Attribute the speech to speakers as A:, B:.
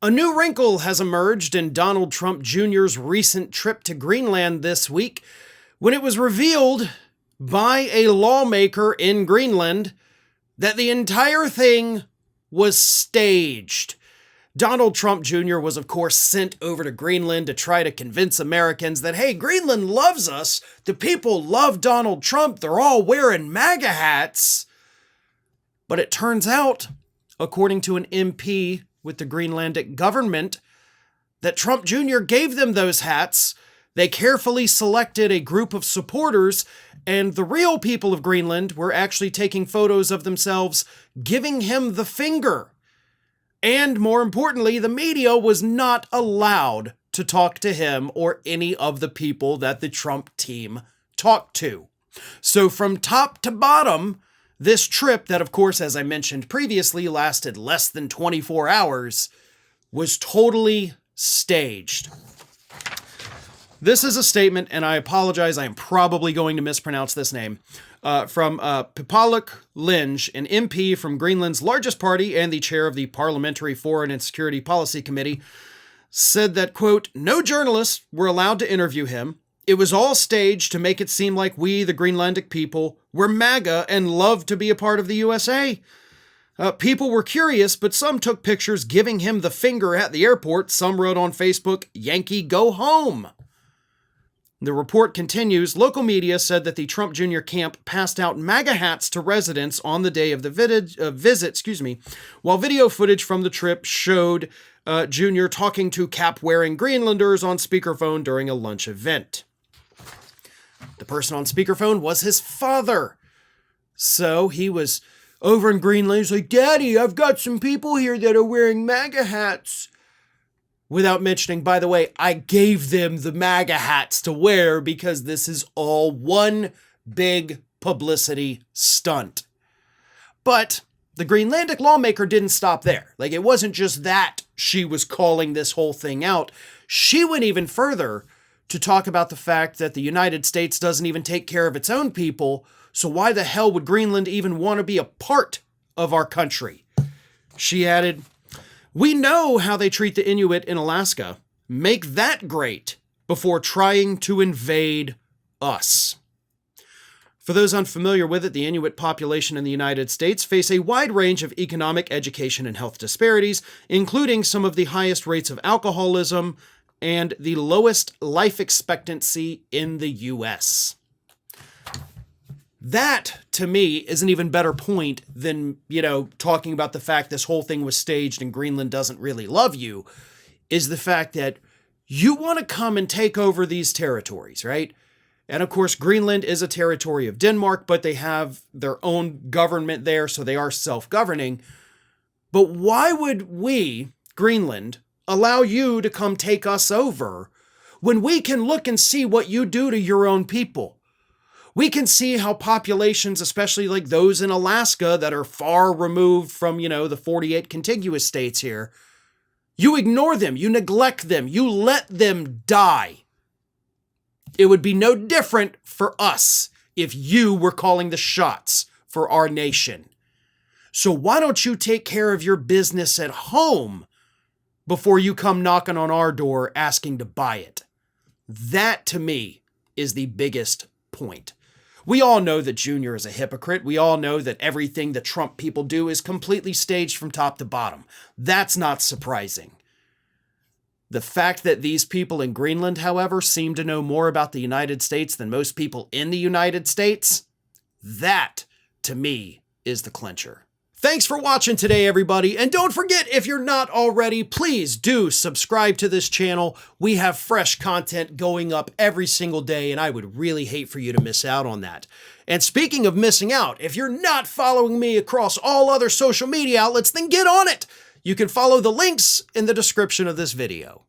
A: A new wrinkle has emerged in Donald Trump Jr.'s recent trip to Greenland this week when it was revealed by a lawmaker in Greenland that the entire thing was staged. Donald Trump Jr. was, of course, sent over to Greenland to try to convince Americans that, hey, Greenland loves us. The people love Donald Trump. They're all wearing MAGA hats. But it turns out, according to an MP with the Greenlandic government, that Trump Jr. gave them those hats. They carefully selected a group of supporters, and the real people of Greenland were actually taking photos of themselves giving him the finger. And more importantly, the media was not allowed to talk to him or any of the people that the Trump team talked to. So from top to bottom, this trip that, of course, as I mentioned previously, lasted less than 24 hours, was totally staged. This is a statement, and I apologize, I am probably going to mispronounce this name, from Pipaluk Linge, an MP from Greenland's largest party and the chair of the Parliamentary Foreign and Security Policy Committee, said that, quote, "No journalists were allowed to interview him. It was all staged to make it seem like we, the Greenlandic people, were MAGA and loved to be a part of the USA. People were curious, but some took pictures giving him the finger at the airport. Some wrote on Facebook, 'Yankee, go home.'" The report continues, local media said that the Trump Jr. camp passed out MAGA hats to residents on the day of the visit, while video footage from the trip showed Jr. talking to cap-wearing Greenlanders on speakerphone during a lunch event. The person on speakerphone was his father. So he was over in Greenland. He's like, "Daddy, I've got some people here that are wearing MAGA hats." Without mentioning, by the way, I gave them the MAGA hats to wear because this is all one big publicity stunt. But the Greenlandic lawmaker didn't stop there. Like, it wasn't just that she was calling this whole thing out. She went even further to talk about the fact that the United States doesn't even take care of its own people, so why the hell would Greenland even want to be a part of our country? She added, "We know how they treat the Inuit in Alaska. Make that great before trying to invade us." For those unfamiliar with it, the Inuit population in the United States face a wide range of economic, education, and health disparities, including some of the highest rates of alcoholism and the lowest life expectancy in the U.S. That, to me, is an even better point than, talking about the fact this whole thing was staged and Greenland doesn't really love you, is the fact that you want to come and take over these territories, right? And of course, Greenland is a territory of Denmark, but they have their own government there, so they are self-governing. But why would we, Greenland, allow you to come take us over when we can look and see what you do to your own people? We can see how populations, especially like those in Alaska that are far removed from, the 48 contiguous states here, you ignore them, you neglect them, you let them die. It would be no different for us if you were calling the shots for our nation. So why don't you take care of your business at home before you come knocking on our door asking to buy it? That, to me, is the biggest point. We all know that Junior is a hypocrite. We all know that everything the Trump people do is completely staged from top to bottom. That's not surprising. The fact that these people in Greenland, however, seem to know more about the United States than most people in the United States, that, to me, is the clincher. Thanks for watching today, everybody. And don't forget, if you're not already, please do subscribe to this channel. We have fresh content going up every single day, and I would really hate for you to miss out on that. And speaking of missing out, if you're not following me across all other social media outlets, then get on it. You can follow the links in the description of this video.